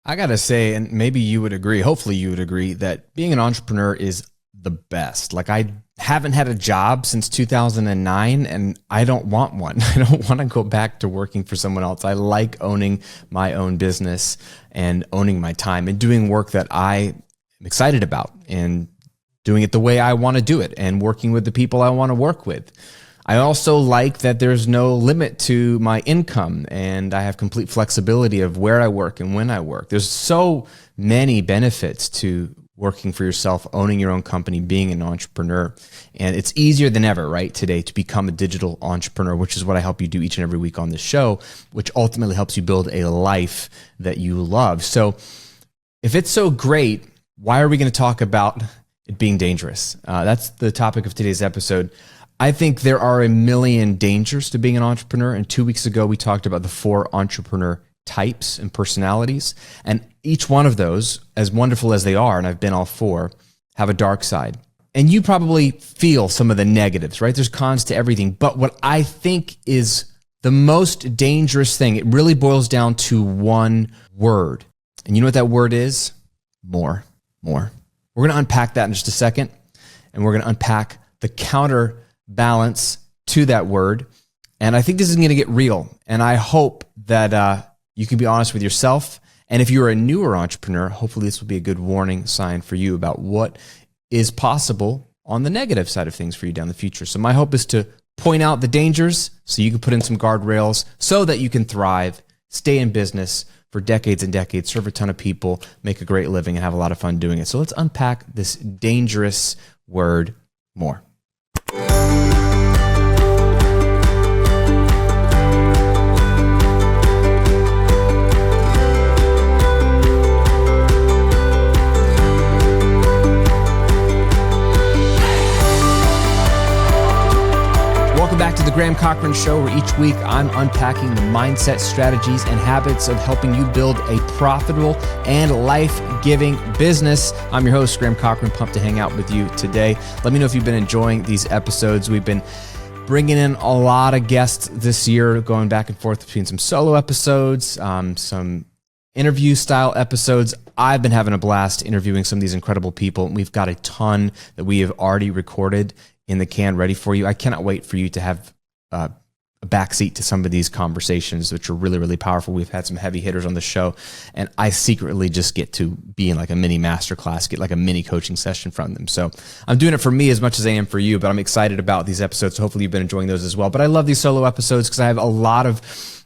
I gotta say, and maybe you would agree, hopefully you would agree, that being an entrepreneur is the best. Like, I haven't had a job since 2009 and I don't want one. I don't want to go back to working for someone else. I like owning my own business and owning my time and doing work that I am excited about and doing it the way I want to do it and working with the people I want to work with. I also like that there's no limit to my income and I have complete flexibility of where I work and when I work. There's so many benefits to working for yourself, owning your own company, being an entrepreneur. And it's easier than ever, right, today to become a digital entrepreneur, which is what I help you do each and every week on this show, which ultimately helps you build a life that you love. So if it's so great, why are we going to talk about it being dangerous? That's the topic of today's episode. I think there are a million dangers to being an entrepreneur. And 2 weeks ago, we talked about the 4 entrepreneur types and personalities. And each one of those, as wonderful as they are, and I've been all 4, have a dark side. And you probably feel some of the negatives, right? There's cons to everything. But what I think is the most dangerous thing, it really boils down to one word. And you know what that word is? More. We're going to unpack that in just a second. And we're going to unpack the counterbalance to that word. And I think this is going to get real. And I hope that you can be honest with yourself. And if you're a newer entrepreneur, hopefully this will be a good warning sign for you about what is possible on the negative side of things for you down the future. So my hope is to point out the dangers so you can put in some guardrails so that you can thrive, stay in business for decades and decades, serve a ton of people, make a great living, and have a lot of fun doing it. So let's unpack this dangerous word more. Welcome back to the Graham Cochran Show, where each week I'm unpacking the mindset, strategies, and habits of helping you build a profitable and life-giving business. I'm your host, Graham Cochran, pumped to hang out with you today. Let me know if you've been enjoying these episodes. We've been bringing in a lot of guests this year, going back and forth between some solo episodes, some interview-style episodes. I've been having a blast interviewing some of these incredible people. We've got a ton that we have already recorded in the can ready for you. I cannot wait for you to have a backseat to some of these conversations, which are really, really powerful. We've had some heavy hitters on the show, and I secretly just get to be in like a mini masterclass, get like a mini coaching session from them. So I'm doing it for me as much as I am for you, but I'm excited about these episodes. So hopefully you've been enjoying those as well. But I love these solo episodes because I have a lot of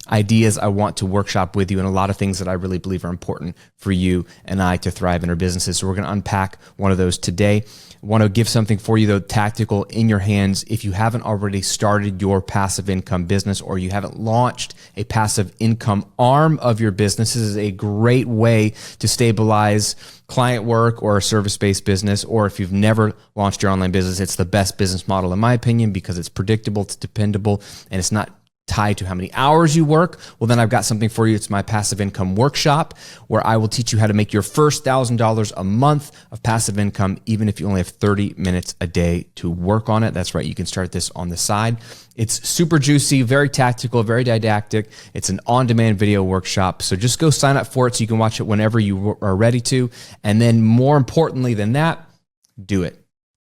ideas I want to workshop with you and a lot of things that I really believe are important for you and I to thrive in our businesses. So we're going to unpack one of those today. I want to give something for you, though, tactical in your hands. If you haven't already started your passive income business or you haven't launched a passive income arm of your business, this is a great way to stabilize client work or a service-based business. Or if you've never launched your online business, it's the best business model, in my opinion, because it's predictable, it's dependable, and it's not tied to how many hours you work. Well, then I've got something for you. It's my passive income workshop where I will teach you how to make your first $1,000 a month of passive income, even if you only have 30 minutes a day to work on it. That's right. You can start this on the side. It's super juicy, very tactical, very didactic. It's an on-demand video workshop. So just go sign up for it so you can watch it whenever you are ready to. And then more importantly than that, do it.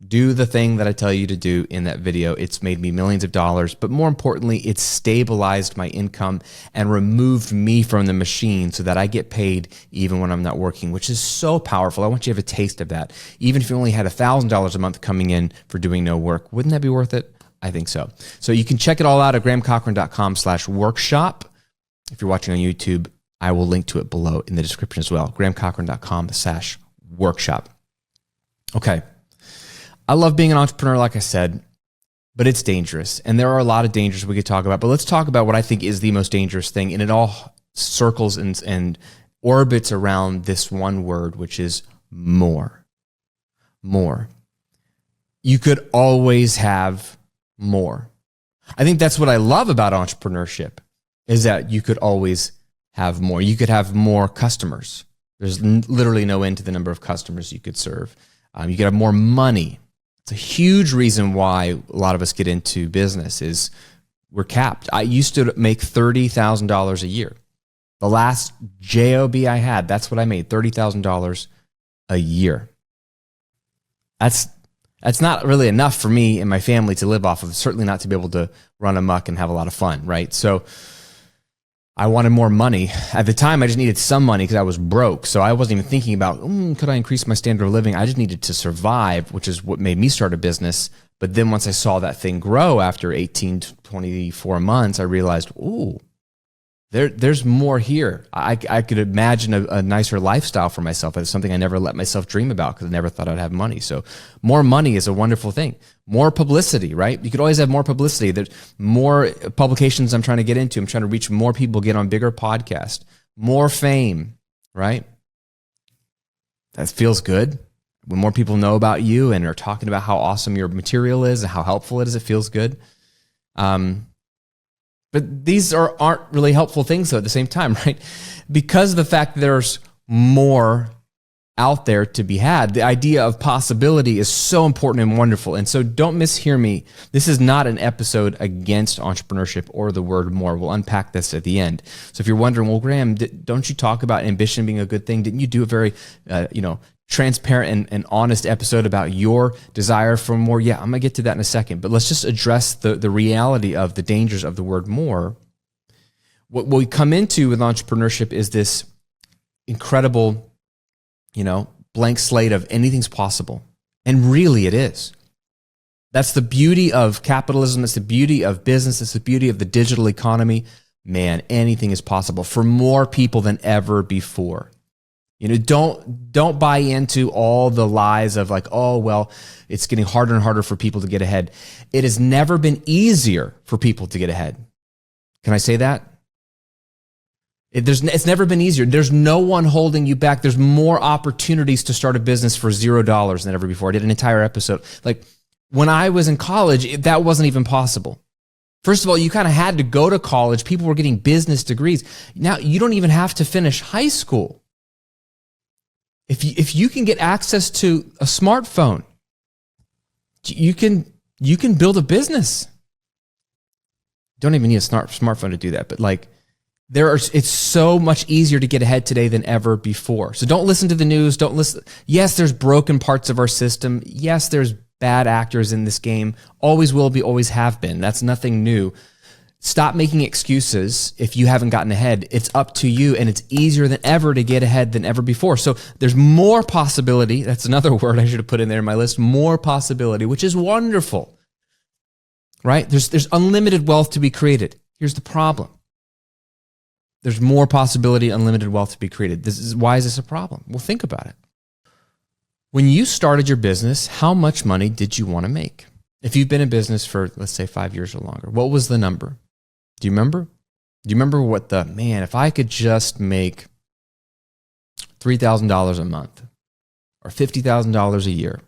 Do the thing that I tell you to do in that video. It's made me millions of dollars, but more importantly, it's stabilized my income and removed me from the machine so that I get paid even when I'm not working, which is so powerful. I want you to have a taste of that. Even if you only had $1,000 a month coming in for doing no work, wouldn't that be worth it? I think so. So you can check it all out at grahamcochran.com/workshop. If you're watching on YouTube, I will link to it below in the description as well. grahamcochran.com/workshop. Okay. I love being an entrepreneur, like I said, but it's dangerous. And there are a lot of dangers we could talk about, but let's talk about what I think is the most dangerous thing. And it all circles and orbits around this one word, which is more. More. You could always have more. I think that's what I love about entrepreneurship, is that you could always have more. You could have more customers. There's literally no end to the number of customers you could serve. You could have more money. It's a huge reason why a lot of us get into business is we're capped. I used to make $30,000 a year. The last job I had, that's what I made, $30,000 a year. That's not really enough for me and my family to live off of, certainly not to be able to run amok and have a lot of fun, right? So I wanted more money. At the time, I just needed some money because I was broke. So I wasn't even thinking about, could I increase my standard of living? I just needed to survive, which is what made me start a business. But then once I saw that thing grow after 18 to 24 months, I realized, there's more here. I could imagine a nicer lifestyle for myself. It's something I never let myself dream about because I never thought I'd have money. So more money is a wonderful thing. More publicity, right? You could always have more publicity. There's more publications I'm trying to get into. I'm trying to reach more people, get on bigger podcasts, more fame, right? That feels good. When more people know about you and are talking about how awesome your material is and how helpful it is, it feels good. But these aren't really helpful things, though, at the same time, right? Because of the fact that there's more out there to be had, the idea of possibility is so important and wonderful. And so don't mishear me. This is not an episode against entrepreneurship or the word more. We'll unpack this at the end. So if you're wondering, well, Graham, don't you talk about ambition being a good thing? Didn't you do a very, transparent and honest episode about your desire for more? Yeah, I'm going to get to that in a second, but let's just address the reality of the dangers of the word more. What we come into with entrepreneurship is this incredible, blank slate of anything's possible. And really it is. That's the beauty of capitalism. That's the beauty of business. It's the beauty of the digital economy. Man, anything is possible for more people than ever before. Don't buy into all the lies of like, it's getting harder and harder for people to get ahead. It has never been easier for people to get ahead. Can I say that? It's never been easier. There's no one holding you back. There's more opportunities to start a business for $0 than ever before. I did an entire episode. Like when I was in college, that wasn't even possible. First of all, you kind of had to go to college. People were getting business degrees. Now you don't even have to finish high school. If you can get access to a smartphone, you can build a business. Don't even need a smartphone to do that, but it's so much easier to get ahead today than ever before. So don't listen to the news. Don't listen. Yes, there's broken parts of our system. Yes, there's bad actors in this game. Always will be, always have been. That's nothing new. Stop making excuses if you haven't gotten ahead. It's up to you, and it's easier than ever to get ahead than ever before. So there's more possibility. That's another word I should have put in there in my list. More possibility, which is wonderful, right? There's unlimited wealth to be created. Here's the problem. There's more possibility, unlimited wealth to be created. Why is this a problem? Well, think about it. When you started your business, how much money did you want to make? If you've been in business for, let's say, 5 years or longer, what was the number? Do you remember? Do you remember what if I could just make $3,000 a month or $50,000 a year?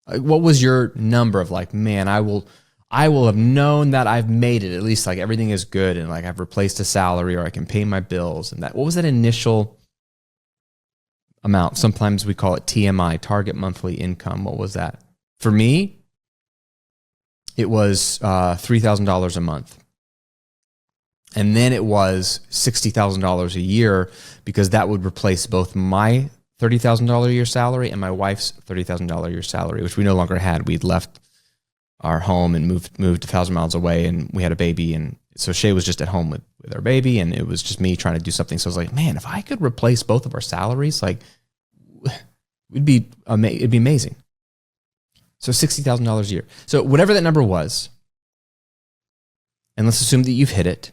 What was your number of I will have known that I've made it, at least everything is good and I've replaced a salary or I can pay my bills and that. What was that initial amount? Sometimes we call it TMI, target monthly income. What was that? For me, it was $3,000 a month. And then it was $60,000 a year because that would replace both my $30,000 a year salary and my wife's $30,000 a year salary, which we no longer had. We'd left our home and moved 1,000 miles away, and we had a baby. And so Shay was just at home with our baby, and it was just me trying to do something. So I was like, man, if I could replace both of our salaries, it'd be amazing. So $60,000 a year. So whatever that number was, and let's assume that you've hit it.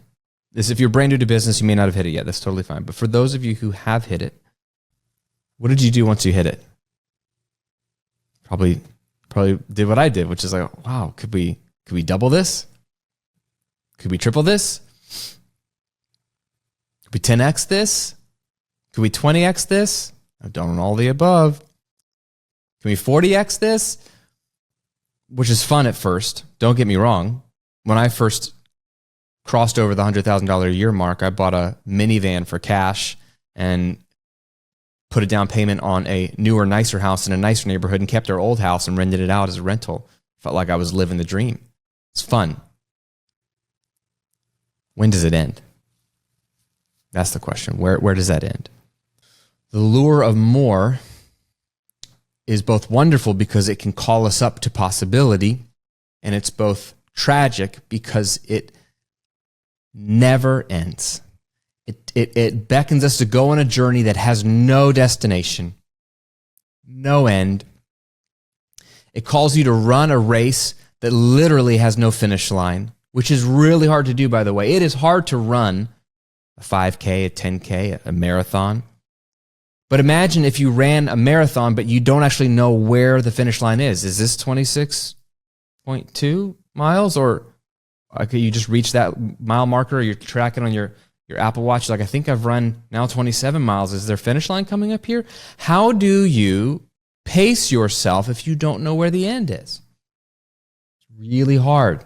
If you're brand new to business, you may not have hit it yet. That's totally fine. But for those of you who have hit it, what did you do once you hit it? Probably did what I did, which is wow, could we double this? Could we triple this? Could we 10x this? Could we 20x this? I've done all the above. Can we 40x this? Which is fun at first. Don't get me wrong. When I first crossed over the $100,000 a year mark, I bought a minivan for cash and put a down payment on a newer, nicer house in a nicer neighborhood and kept our old house and rented it out as a rental. Felt like I was living the dream. It's fun. When does it end? That's the question. Where does that end? The lure of more is both wonderful because it can call us up to possibility, and it's both tragic because it never ends. It beckons us to go on a journey that has no destination, no end. It calls you to run a race that literally has no finish line, which is really hard to do, by the way. It is hard to run a 5K, a 10K, a marathon. But imagine if you ran a marathon, but you don't actually know where the finish line is. Is this 26.2 miles? Or could you just reach that mile marker, or you're tracking on your Apple Watch? Like, I think I've run now 27 miles. Is there a finish line coming up here? How do you pace yourself if you don't know where the end is? It's really hard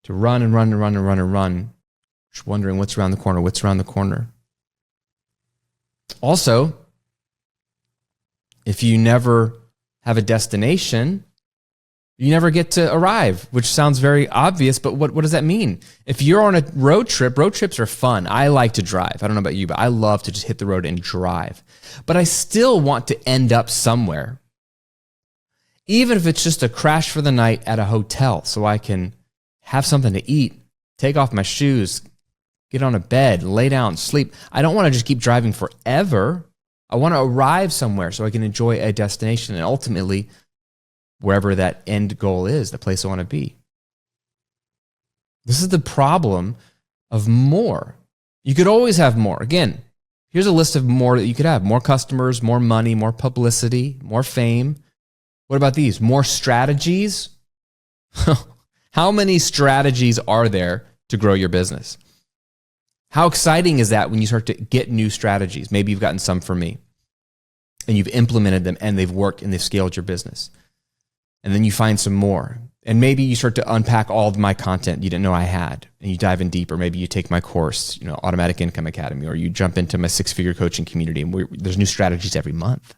to run and run and run and run and run, just wondering what's around the corner. Also, if you never have a destination, you never get to arrive, which sounds very obvious, but what does that mean? If you're on a road trips are fun. I like to drive. I don't know about you, but I love to just hit the road and drive. But I still want to end up somewhere, even if it's just a crash for the night at a hotel so I can have something to eat, take off my shoes, get on a bed, lay down, sleep. I don't want to just keep driving forever. I want to arrive somewhere so I can enjoy a destination and ultimately wherever that end goal is, the place I want to be. This is the problem of more. You could always have more. Again, here's a list of more that you could have. More customers, more money, more publicity, more fame. What about these? More strategies? How many strategies are there to grow your business? How exciting is that when you start to get new strategies? Maybe you've gotten some from me and you've implemented them and they've worked and they've scaled your business. And then you find some more. And maybe you start to unpack all of my content you didn't know I had, and you dive in deeper. Maybe you take my course, Automatic Income Academy, or you jump into my 6-figure coaching community, and there's new strategies every month,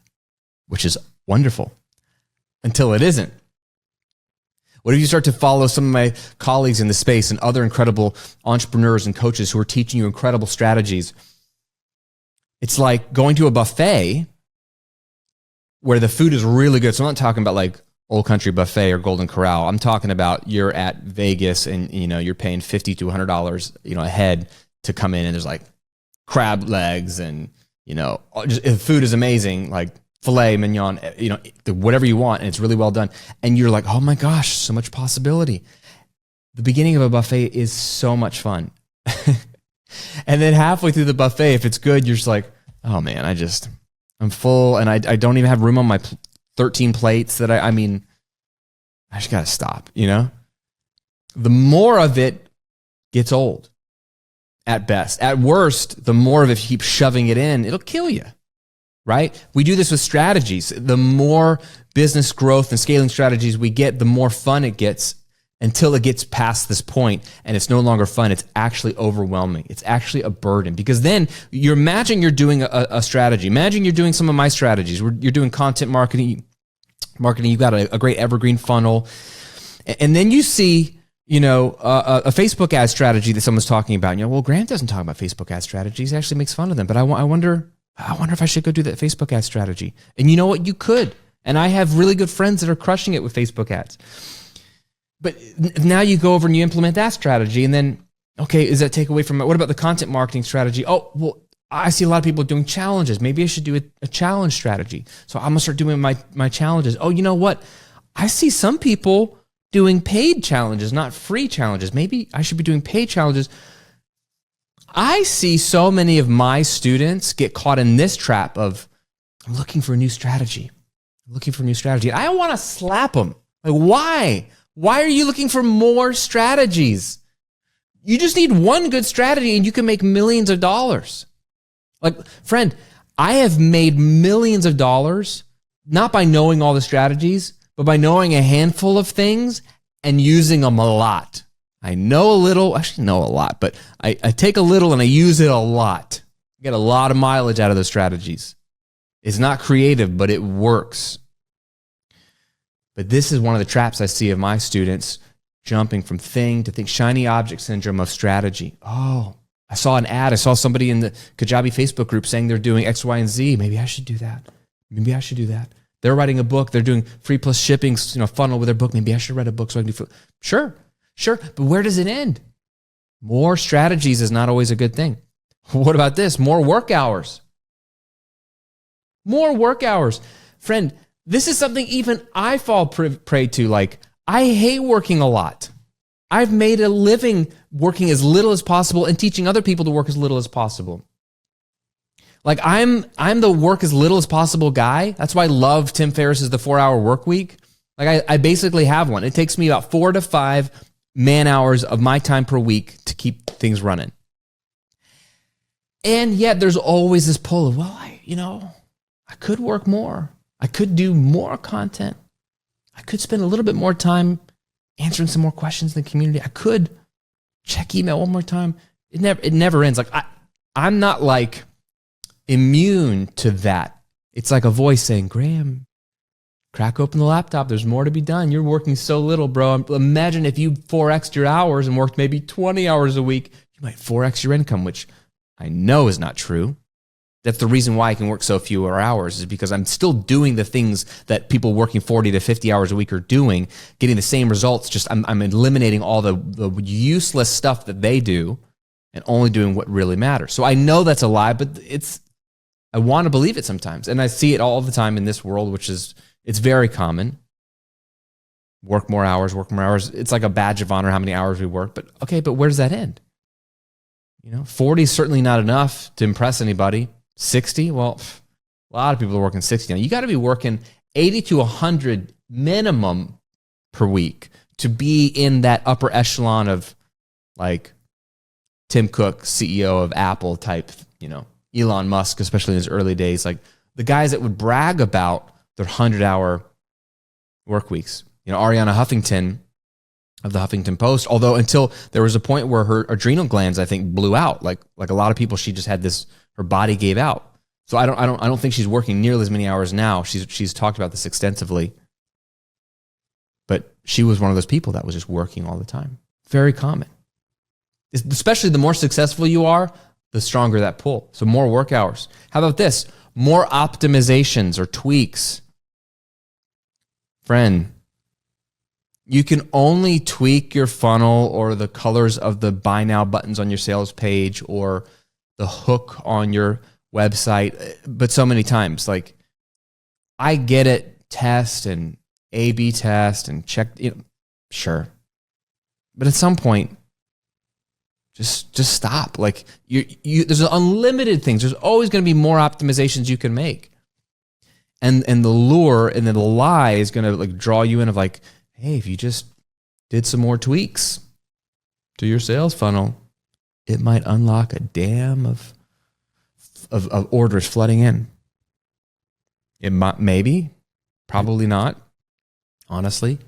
which is wonderful until it isn't. What if you start to follow some of my colleagues in the space and other incredible entrepreneurs and coaches who are teaching you incredible strategies? It's like going to a buffet where the food is really good. So I'm not talking about like Old Country Buffet or Golden Corral. I'm talking about you're at Vegas and you're paying $50 to $100 a head to come in, and there's like crab legs and the food is amazing, like filet mignon, whatever you want, and it's really well done. And you're like, oh my gosh, so much possibility. The beginning of a buffet is so much fun. And then halfway through the buffet, if it's good, you're just like, oh man, I'm full and I don't even have room on my 13 plates that I just got to stop, The more of it gets old at best. At worst, the more of it, if you keep shoving it in, it'll kill you, right? We do this with strategies. The more business growth and scaling strategies we get, the more fun it gets until it gets past this point and it's no longer fun. It's actually overwhelming. It's actually a burden, because then imagine you're doing a strategy. Imagine you're doing some of my strategies. You're doing content marketing. You've got a great evergreen funnel. And then you see, a Facebook ad strategy that someone's talking about. And well, Grant doesn't talk about Facebook ad strategies. He actually makes fun of them. But I wonder if I should go do that Facebook ad strategy. And you know what? You could. And I have really good friends that are crushing it with Facebook ads. But now you go over and you implement that strategy, and then, okay, is that take away from it? What about the content marketing strategy? Oh, well, I see a lot of people doing challenges. Maybe I should do a challenge strategy. So I'm going to start doing my challenges. Oh, you know what? I see some people doing paid challenges, not free challenges. Maybe I should be doing paid challenges. I see so many of my students get caught in this trap of, I'm looking for a new strategy. I want to slap them. Like, why? Why are you looking for more strategies? You just need one good strategy and you can make millions of dollars. Like, friend, I have made millions of dollars, not by knowing all the strategies, but by knowing a handful of things and using them a lot. I know a little, actually know a lot, but I take a little and I use it a lot. I get a lot of mileage out of those strategies. It's not creative, but it works. But this is one of the traps I see of my students, jumping from thing to thing, shiny object syndrome of strategy. Oh, I saw an ad. I saw somebody in the Kajabi Facebook group saying they're doing X, Y, and Z. Maybe I should do that. Maybe I should do that. They're writing a book. They're doing free plus shipping, funnel with their book. Maybe I should write a book so I can do. Sure. But where does it end? More strategies is not always a good thing. What about this? More work hours. More work hours. Friend, this is something even I fall prey to. Like, I hate working a lot. I've made a living working as little as possible and teaching other people to work as little as possible. Like, I'm the work as little as possible guy. That's why I love Tim Ferriss's The 4-Hour Work Week. Like, I basically have one. It takes me about 4 to 5 man hours of my time per week to keep things running. And yet there's always this pull of, well, I could work more. I could do more content. I could spend a little bit more time answering some more questions in the community. I could check email one more time. It never ends. Like, I'm not like immune to that. It's like a voice saying, Graham, crack open the laptop. There's more to be done. You're working so little, bro. Imagine if you 4x'd your hours and worked maybe 20 hours a week, you might 4x your income, which I know is not true. That's the reason why I can work so few hours, is because I'm still doing the things that people working 40 to 50 hours a week are doing, getting the same results. Just I'm eliminating all the useless stuff that they do and only doing what really matters. So I know that's a lie, but I want to believe it sometimes. And I see it all the time in this world, it's very common. Work more hours. It's like a badge of honor how many hours we work. But where does that end? 40 is certainly not enough to impress anybody. 60, well, a lot of people are working 60 now. You got to be working 80 to 100 minimum per week to be in that upper echelon of like Tim Cook, CEO of Apple type, Elon Musk, especially in his early days, like the guys that would brag about their 100-hour work weeks. Ariana Huffington of the Huffington Post, although until there was a point where her adrenal glands, I think, blew out. Like a lot of people, she just had this, her body gave out. So I don't think she's working nearly as many hours now. She's talked about this extensively. But she was one of those people that was just working all the time. Very common. Especially the more successful you are, the stronger that pull. So more work hours. How about this? More optimizations or tweaks. Friend, you can only tweak your funnel or the colors of the buy now buttons on your sales page or the hook on your website, but so many times. Like, I get it, test and A/B test and check, sure. But at some point, just stop. Like, there's unlimited things. There's always going to be more optimizations you can make. And the lure and then the lie is going to like draw you in of like, hey, if you just did some more tweaks to your sales funnel, it might unlock a dam of orders flooding in. It might, maybe, probably not, honestly.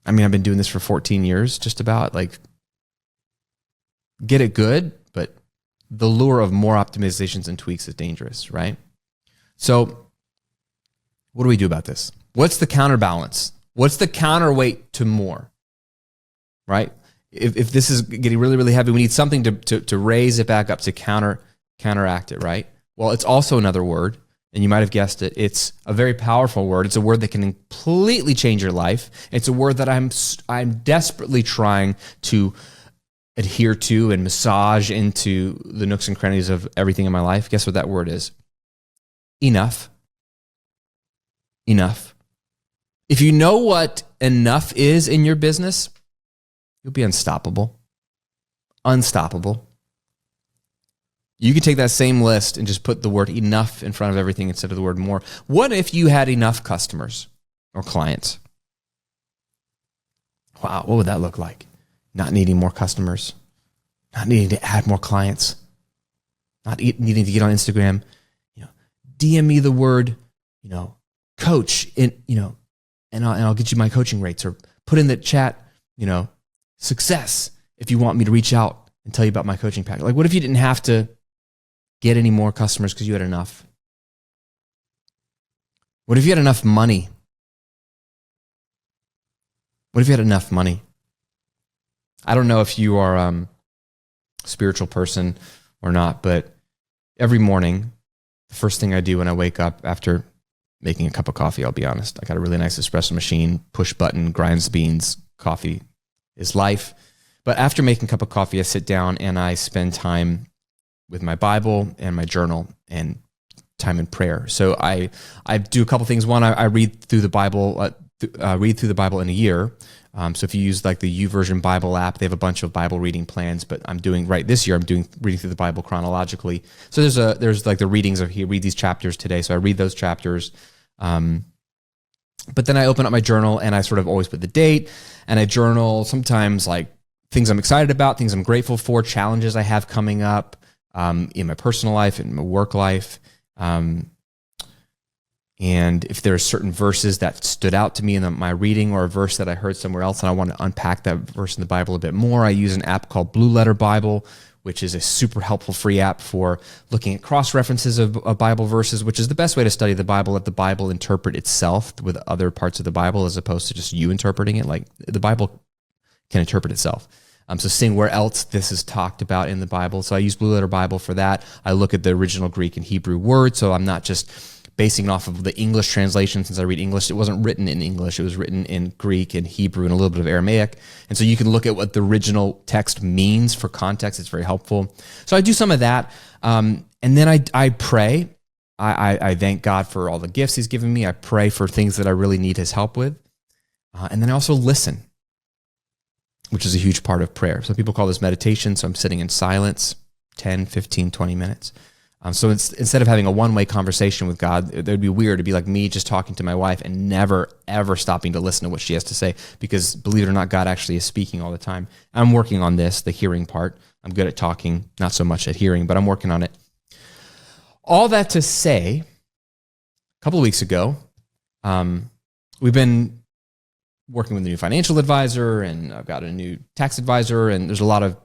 I mean, I've been doing this for 14 years, just about. Like, get it good, but the lure of more optimizations and tweaks is dangerous, right? So what do we do about this? What's the counterbalance? What's the counterweight to more, right? If this is getting really, really heavy, we need something to raise it back up, to counteract it, right? Well, it's also another word, and you might have guessed it. It's a very powerful word. It's a word that can completely change your life. It's a word that I'm desperately trying to adhere to and massage into the nooks and crannies of everything in my life. Guess what that word is? Enough. Enough. If you know what enough is in your business, you'll be unstoppable. Unstoppable. You can take that same list and just put the word enough in front of everything instead of the word more. What if you had enough customers or clients? Wow, what would that look like? Not needing more customers, not needing to add more clients, not needing to get on Instagram. DM me the word, coach in, and I'll get you my coaching rates, or put in the chat, success if you want me to reach out and tell you about my coaching package. Like, what if you didn't have to get any more customers because you had enough? What if you had enough money? What if you had enough money? I don't know if you are spiritual person or not, but every morning, the first thing I do when I wake up after making a cup of coffee, I'll be honest, I got a really nice espresso machine, push button, grinds the beans, coffee is life. But after making a cup of coffee, I sit down and I spend time with my Bible and my journal and time in prayer. So I do a couple things. One, I read through the Bible, in a year. So if you use like the YouVersion Bible app, they have a bunch of Bible reading plans. But this year, I'm reading through the Bible chronologically. So there's like the readings of here. Read these chapters today. So I read those chapters. But then I open up my journal and I sort of always put the date, and I journal sometimes like things I'm excited about, things I'm grateful for, challenges I have coming up in my personal life, in my work life. And if there are certain verses that stood out to me in my reading, or a verse that I heard somewhere else and I want to unpack that verse in the Bible a bit more, I use an app called Blue Letter Bible, which is a super helpful free app for looking at cross-references of Bible verses, which is the best way to study the Bible, let the Bible interpret itself with other parts of the Bible as opposed to just you interpreting it. Like the Bible can interpret itself. So seeing where else this is talked about in the Bible. So I use Blue Letter Bible for that. I look at the original Greek and Hebrew words, so I'm not just basing it off of the English translation. Since I read English, it wasn't written in English. It was written in Greek and Hebrew and a little bit of Aramaic. And so you can look at what the original text means for context. It's very helpful. So I do some of that. And then I pray. I thank God for all the gifts he's given me. I pray for things that I really need his help with. And then I also listen, which is a huge part of prayer. Some people call this meditation. So I'm sitting in silence 10, 15, 20 minutes. So instead of having a one-way conversation with God, it would be weird. It'd be like me just talking to my wife and never, ever stopping to listen to what she has to say, because believe it or not, God actually is speaking all the time. I'm working on this, the hearing part. I'm good at talking, not so much at hearing, but I'm working on it. All that to say, a couple of weeks ago, we've been working with a new financial advisor, and I've got a new tax advisor, and there's a lot of,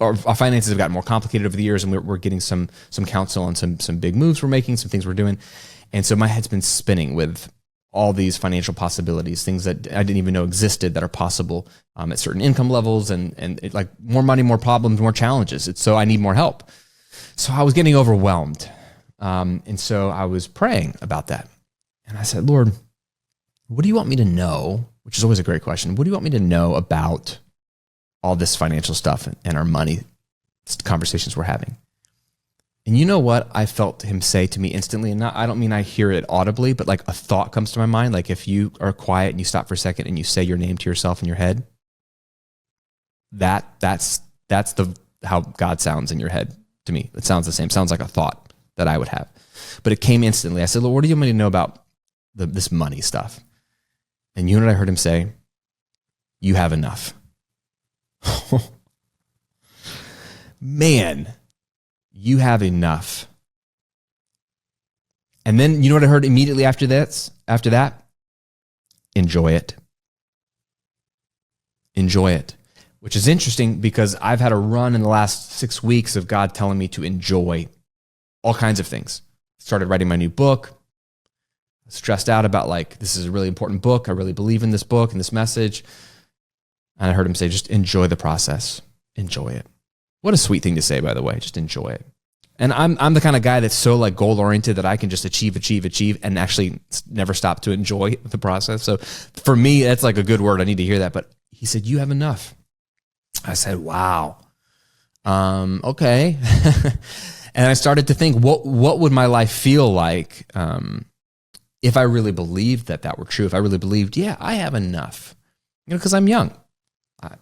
our finances have gotten more complicated over the years, and we're getting some counsel on some big moves we're making, some things we're doing. And so my head's been spinning with all these financial possibilities, things that I didn't even know existed that are possible at certain income levels, and like more money, more problems, more challenges. So I need more help. So I was getting overwhelmed. And so I was praying about that. And I said, Lord, what do you want me to know? Which is always a great question. What do you want me to know about all this financial stuff and our money conversations we're having? And you know what I felt him say to me instantly? And I don't mean I hear it audibly, but like a thought comes to my mind. Like if you are quiet and you stop for a second and you say your name to yourself in your head, that's how God sounds in your head to me. It sounds the same. Sounds like a thought that I would have. But it came instantly. I said, Lord, what do you want me to know about this money stuff? And you know what I heard him say? You have enough. Man, you have enough. And then you know what I heard immediately after that? Enjoy it. Enjoy it. Which is interesting because I've had a run in the last 6 weeks of God telling me to enjoy all kinds of things. Started writing my new book. Stressed out about like, this is a really important book. I really believe in this book and this message. And I heard him say, just enjoy the process. Enjoy it. What a sweet thing to say, by the way. Just enjoy it. And I'm the kind of guy that's so like goal oriented that I can just achieve, and actually never stop to enjoy the process. So for me, that's like a good word. I need to hear that. But he said, you have enough. I said, wow. Okay. And I started to think, what would my life feel like if I really believed that were true? If I really believed, yeah, I have enough. Because I'm young.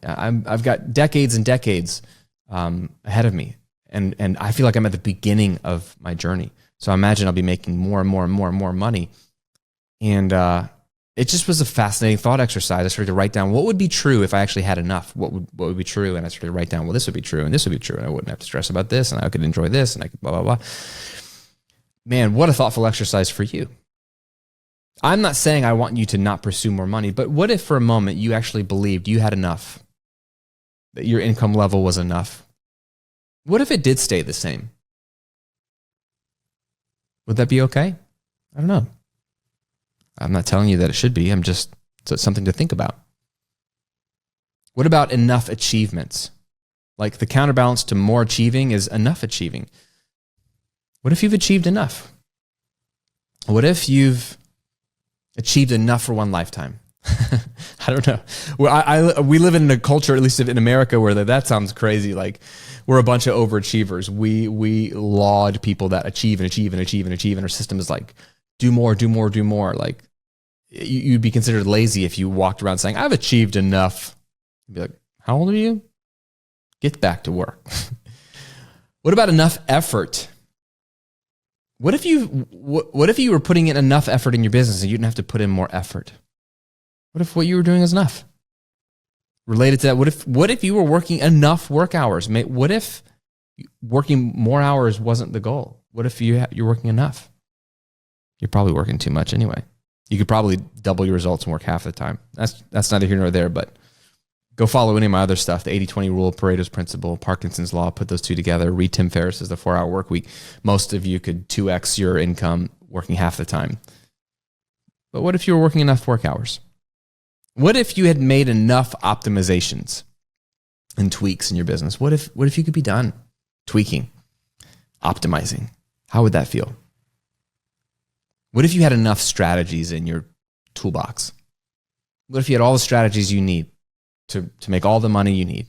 I've got decades and decades ahead of me. And I feel like I'm at the beginning of my journey. So I imagine I'll be making more and more and more and more money. And it just was a fascinating thought exercise. I started to write down what would be true if I actually had enough. What would be true? And I started to write down, well, this would be true and this would be true. And I wouldn't have to stress about this, and I could enjoy this, and I could blah, blah, blah. Man, what a thoughtful exercise for you. I'm not saying I want you to not pursue more money, but what if for a moment you actually believed you had enough, that your income level was enough? What if it did stay the same? Would that be okay? I don't know. I'm not telling you that it should be. It's something to think about. What about enough achievements? Like the counterbalance to more achieving is enough achieving. What if you've achieved enough? What if you've achieved enough for one lifetime? I don't know. Well, we live in a culture, at least in America, where that sounds crazy. Like we're a bunch of overachievers. We laud people that achieve and achieve and achieve and achieve, and our system is like, do more, do more, do more. Like you'd be considered lazy if you walked around saying, I've achieved enough. You'd be like, how old are you? Get back to work. What about enough effort? What if you were putting in enough effort in your business and you didn't have to put in more effort? What if what you were doing is enough? Related to that, what if you were working enough work hours? What if working more hours wasn't the goal? What if you're working enough? You're probably working too much anyway. You could probably double your results and work half the time. That's neither here nor there, but go follow any of my other stuff, the 80-20 rule, Pareto's principle, Parkinson's law, put those two together, read Tim Ferriss's The 4-Hour Work Week. Most of you could 2x your income working half the time. But what if you were working enough work hours? What if you had made enough optimizations and tweaks in your business? What if you could be done tweaking, optimizing? How would that feel? What if you had enough strategies in your toolbox? What if you had all the strategies you need to make all the money you need,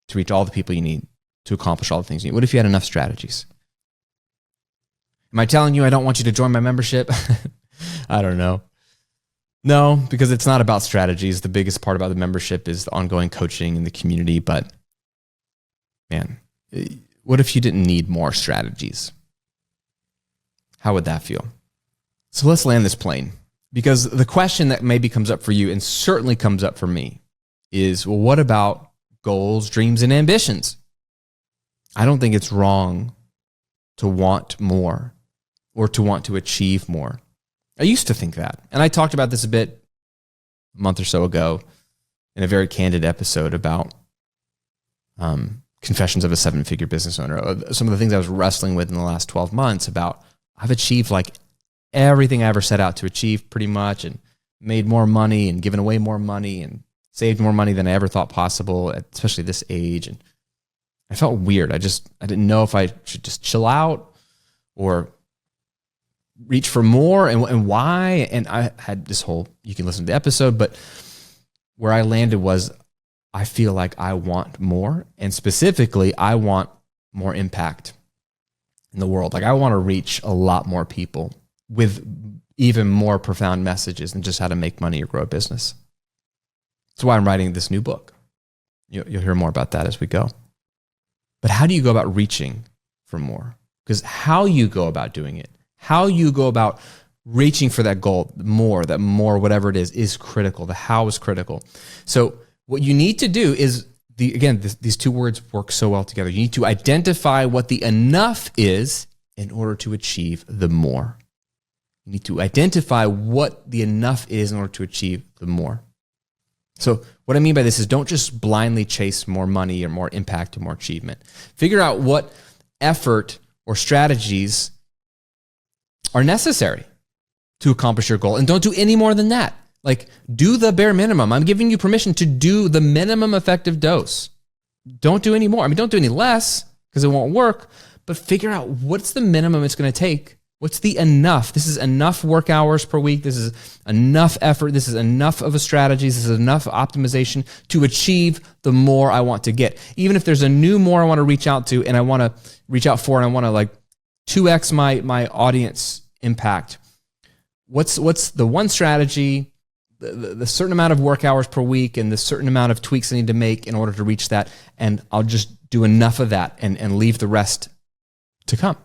to reach all the people you need, to accomplish all the things you need? What if you had enough strategies? Am I telling you I don't want you to join my membership? I don't know. No, because it's not about strategies. The biggest part about the membership is the ongoing coaching and the community. But man, what if you didn't need more strategies? How would that feel? So let's land this plane, because the question that maybe comes up for you and certainly comes up for me is, well, what about goals, dreams, and ambitions? I don't think it's wrong to want more or to want to achieve more. I used to think that. And I talked about this a bit a month or so ago in a very candid episode about Confessions of a 7-Figure Business Owner. Some of the things I was wrestling with in the last 12 months about, I've achieved like everything I ever set out to achieve pretty much, and made more money and given away more money and saved more money than I ever thought possible, especially this age. And I felt weird. I didn't know if I should just chill out or reach for more, and why. And I had this whole, you can listen to the episode, but where I landed was, I feel like I want more. And specifically, I want more impact in the world. Like I want to reach a lot more people with even more profound messages than just how to make money or grow a business. That's why I'm writing this new book. You'll hear more about that as we go. But how do you go about reaching for more? Because how you go about doing it, how you go about reaching for that goal, that more, whatever it is critical. The how is critical. So what you need to do is, these two words work so well together. You need to identify what the enough is in order to achieve the more. You need to identify what the enough is in order to achieve the more. So what I mean by this is, don't just blindly chase more money or more impact or more achievement. Figure out what effort or strategies are necessary to accomplish your goal, and don't do any more than that. Like, do the bare minimum. I'm giving you permission to do the minimum effective dose. Don't do any more. I mean, don't do any less because it won't work, but figure out what's the minimum it's going to take. What's the enough? This is enough work hours per week. This is enough effort. This is enough of a strategy. This is enough optimization to achieve the more I want to get. Even if there's a new more I want to reach out to, and I want to reach out for, and I want to like 2x my audience impact. What's the one strategy, the certain amount of work hours per week, and the certain amount of tweaks I need to make in order to reach that, and I'll just do enough of that and leave the rest to come.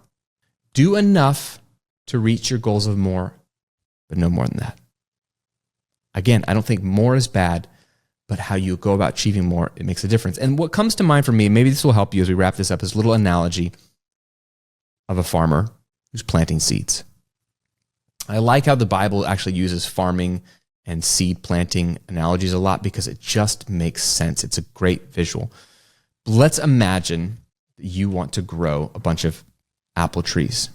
Do enough to reach your goals of more, but no more than that. Again, I don't think more is bad, but how you go about achieving more, it makes a difference. And what comes to mind for me, maybe this will help you as we wrap this up, is a little analogy of a farmer who's planting seeds. I like how the Bible actually uses farming and seed planting analogies a lot, because it just makes sense. It's a great visual. Let's imagine that you want to grow a bunch of apple trees.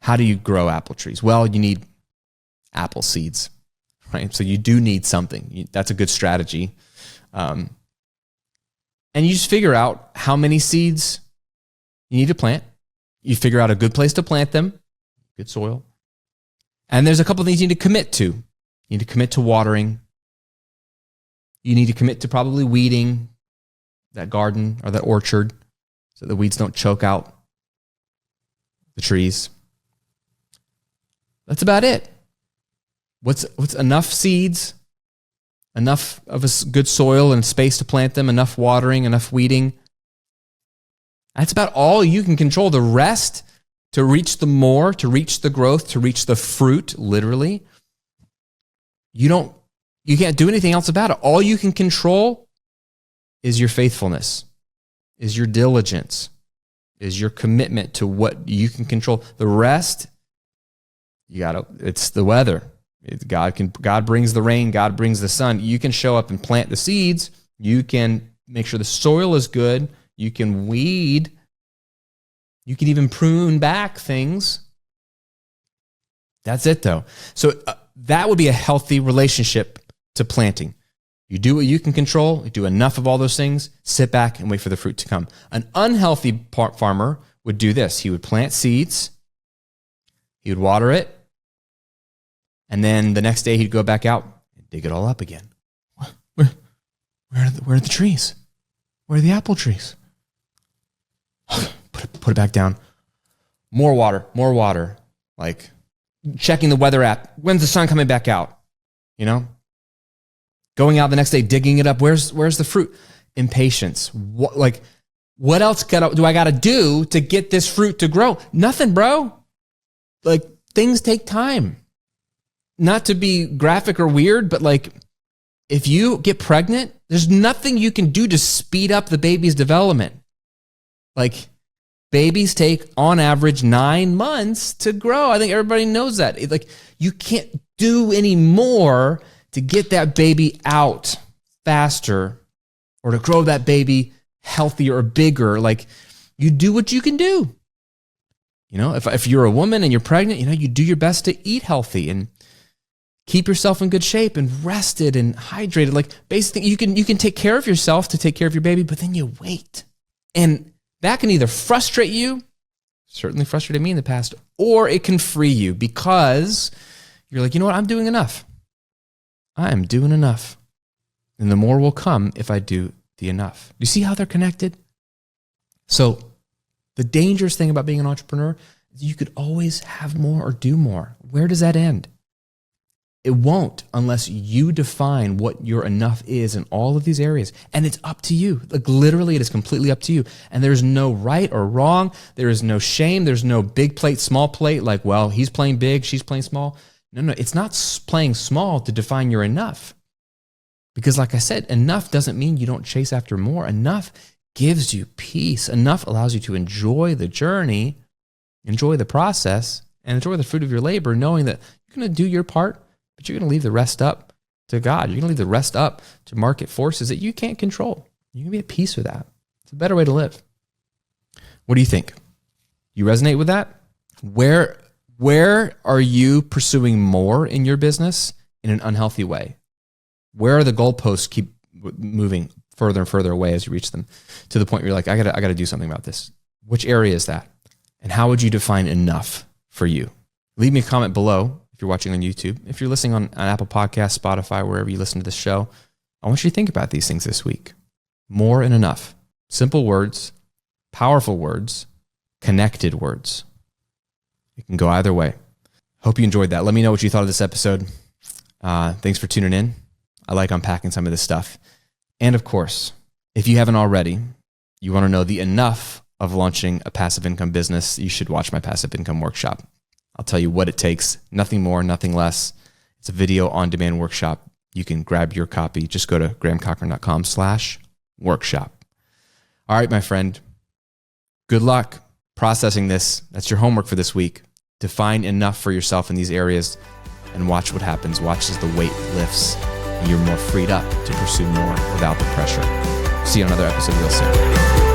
How do you grow apple trees? Well, you need apple seeds, right? So you do need something. That's a good strategy. And you just figure out how many seeds you need to plant. You figure out a good place to plant them, good soil. And there's a couple of things you need to commit to. You need to commit to watering. You need to commit to probably weeding that garden or that orchard so the weeds don't choke out the trees. That's about it. What's enough seeds, enough of a good soil and space to plant them, enough watering, enough weeding. That's about all you can control. The rest, to reach the more, to reach the growth, to reach the fruit, literally, you can't do anything else about it. All you can control is your faithfulness, is your diligence, is your commitment to what you can control. The rest, it's the weather. God brings the rain, God brings the sun. You can show up and plant the seeds. You can make sure the soil is good. You can weed. You can even prune back things. That's it, though. So that would be a healthy relationship to planting. You do what you can control. You do enough of all those things. Sit back and wait for the fruit to come. An unhealthy farmer would do this. He would plant seeds. He would water it. And then the next day he'd go back out and dig it all up again. Where are the trees? Where are the apple trees? Put it back down. More water. Like checking the weather app. When's the sun coming back out? Going out the next day, digging it up. Where's the fruit? Impatience. What else do I got to do to get this fruit to grow? Nothing, bro. Things take time. Not to be graphic or weird, but if you get pregnant, there's nothing you can do to speed up the baby's development. Babies take on average 9 months to grow. I think everybody knows that. You can't do any more to get that baby out faster or to grow that baby healthier or bigger. You do what you can do. If you're a woman and you're pregnant, you do your best to eat healthy and keep yourself in good shape and rested and hydrated. Basically, you can take care of yourself to take care of your baby, but then you wait. And that can either frustrate you, certainly frustrated me in the past, or it can free you because you're like, you know what, I'm doing enough. I am doing enough. And the more will come if I do the enough. Do you see how they're connected? So the dangerous thing about being an entrepreneur is you could always have more or do more. Where does that end? It won't unless you define what your enough is in all of these areas. And it's up to you. Literally, it is completely up to you. And there's no right or wrong. There is no shame. There's no big plate, small plate. He's playing big, she's playing small. No, it's not playing small to define your enough. Because like I said, enough doesn't mean you don't chase after more. Enough gives you peace. Enough allows you to enjoy the journey, enjoy the process, and enjoy the fruit of your labor, knowing that you're going to do your part, but you're going to leave the rest up to God. You're going to leave the rest up to market forces that you can't control. You're going to be at peace with that. It's a better way to live. What do you think? You resonate with that? Where are you pursuing more in your business in an unhealthy way? Where are the goalposts keep moving further and further away as you reach them to the point where you're like, I gotta do something about this? Which area is that? And how would you define enough for you? Leave me a comment below if you're watching on YouTube. If you're listening on Apple Podcasts, Spotify, wherever you listen to this show, I want you to think about these things this week. More and enough. Simple words, powerful words, connected words. It can go either way. Hope you enjoyed that. Let me know what you thought of this episode. Thanks for tuning in. I like unpacking some of this stuff. And of course, if you haven't already, you want to know the enough of launching a passive income business, you should watch my passive income workshop. I'll tell you what it takes, nothing more, nothing less. It's a video on demand workshop. You can grab your copy. Just go to grahamcochran.com/workshop. All right, my friend, good luck processing this. That's your homework for this week. Define enough for yourself in these areas and watch what happens. Watch as the weight lifts and you're more freed up to pursue more without the pressure. See you on another episode real soon.